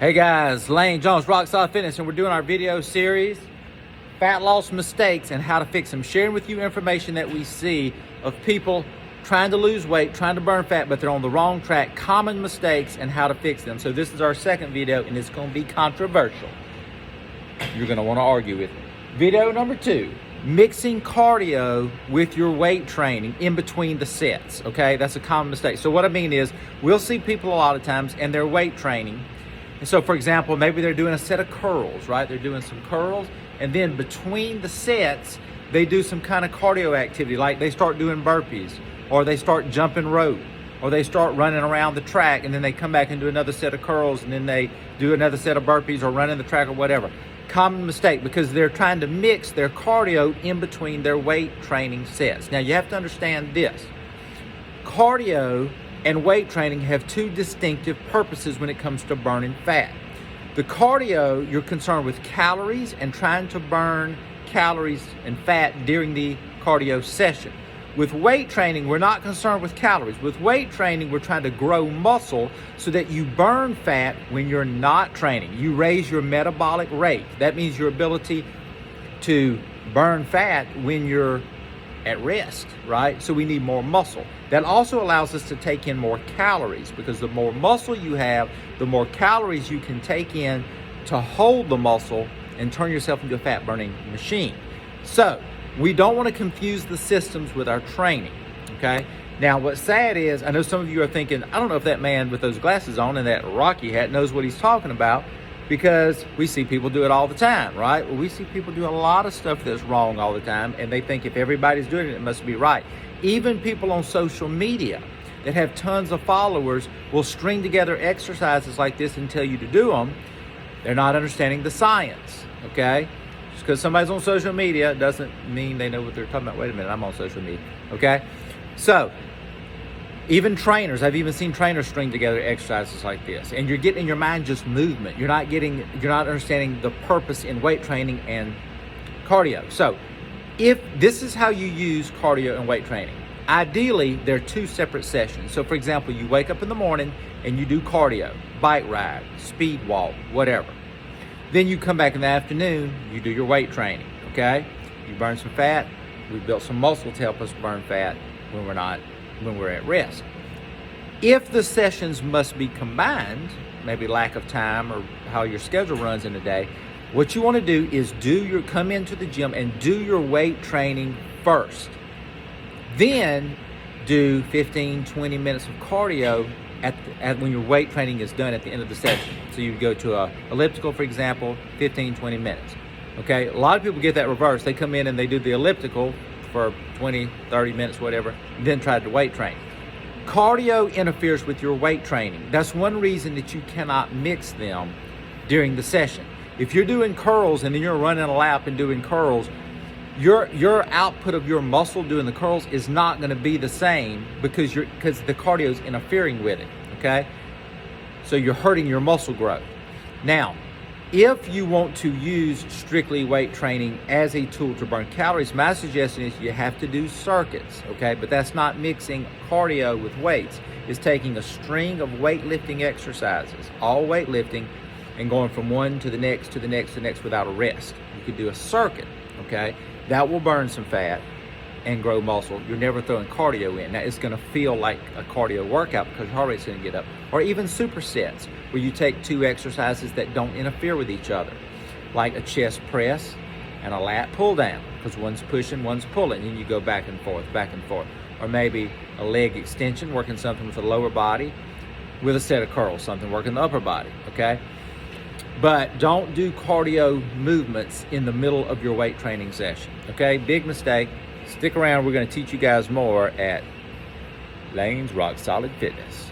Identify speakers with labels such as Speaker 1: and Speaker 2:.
Speaker 1: Hey guys, Lane Jones, Rock Solid Fitness, and we're doing our video series, Fat Loss Mistakes and How to Fix Them. Sharing with you information that we see of people trying to lose weight, trying to burn fat, but they're on the wrong track, common mistakes and how to fix them. So this is our second video and it's gonna be controversial. You're gonna wanna argue with me. Video number 2, mixing cardio with your weight training in between the sets, okay? That's a common mistake. So what I mean is, we'll see people a lot of times in their weight training. And so, for example, maybe they're doing a set of curls, right? They're doing some curls, and then between the sets, they do some kind of cardio activity, like they start doing burpees, or they start jumping rope, or they start running around the track, and then they come back and do another set of curls, and then they do another set of burpees, or running the track, or whatever. Common mistake, because they're trying to mix their cardio in between their weight training sets. Now, you have to understand this. Cardio and weight training have two distinctive purposes when it comes to burning fat. The cardio, you're concerned with calories and trying to burn calories and fat during the cardio session. With weight training, we're not concerned with calories. With weight training, we're trying to grow muscle so that you burn fat when you're not training. You raise your metabolic rate. That means your ability to burn fat when you're at rest, right? So we need more muscle. That also allows us to take in more calories, because the more muscle you have, the more calories you can take in to hold the muscle and turn yourself into a fat burning machine. So we don't want to confuse the systems with our training, okay? Now, what's sad is, I know some of you are thinking, I don't know if that man with those glasses on and that Rocky hat knows what he's talking about, because we see people do it all the time, right? Well, we see people do a lot of stuff that's wrong all the time, and they think if everybody's doing it, it must be right. Even people on social media that have tons of followers will string together exercises like this and tell you to do them. They're not understanding the science, okay? Just because somebody's on social media doesn't mean they know what they're talking about. Wait a minute, I'm on social media, okay? So, even trainers, I've even seen trainers string together exercises like this, and you're getting in your mind just movement. You're not understanding the purpose in weight training and cardio. So if this is how you use cardio and weight training, ideally they're two separate sessions. So for example, you wake up in the morning and you do cardio, bike ride, speed walk, whatever. Then you come back in the afternoon, you do your weight training, okay? You burn some fat. We built some muscle to help us burn fat when we're at rest. If the sessions must be combined, maybe lack of time or how your schedule runs in a day, what you want to do is come into the gym and do your weight training first. Then do 15, 20 minutes of cardio when your weight training is done at the end of the session. So you go to a elliptical, for example, 15, 20 minutes. Okay, a lot of people get that reversed. They come in and they do the elliptical for 20, 30 minutes, whatever, then try to weight train. Cardio interferes with your weight training. That's one reason that you cannot mix them during the session. If you're doing curls and then you're running a lap and doing curls, your output of your muscle doing the curls is not going to be the same because the cardio is interfering with it, okay? So you're hurting your muscle growth. Now, if you want to use strictly weight training as a tool to burn calories, my suggestion is you have to do circuits, okay? But that's not mixing cardio with weights. It's taking a string of weightlifting exercises, all weightlifting, and going from one to the next, to the next, to the next without a rest. You could do a circuit, okay? That will burn some fat and grow muscle. You're never throwing cardio in. Now, it's gonna feel like a cardio workout because your heart rate's gonna get up. Or even supersets, where you take two exercises that don't interfere with each other, like a chest press and a lat pull down, because one's pushing, one's pulling, and you go back and forth, back and forth. Or maybe a leg extension, working something with the lower body, with a set of curls, something working the upper body, okay? But don't do cardio movements in the middle of your weight training session, okay? Big mistake. Stick around, we're gonna teach you guys more at Lane's Rock Solid Fitness.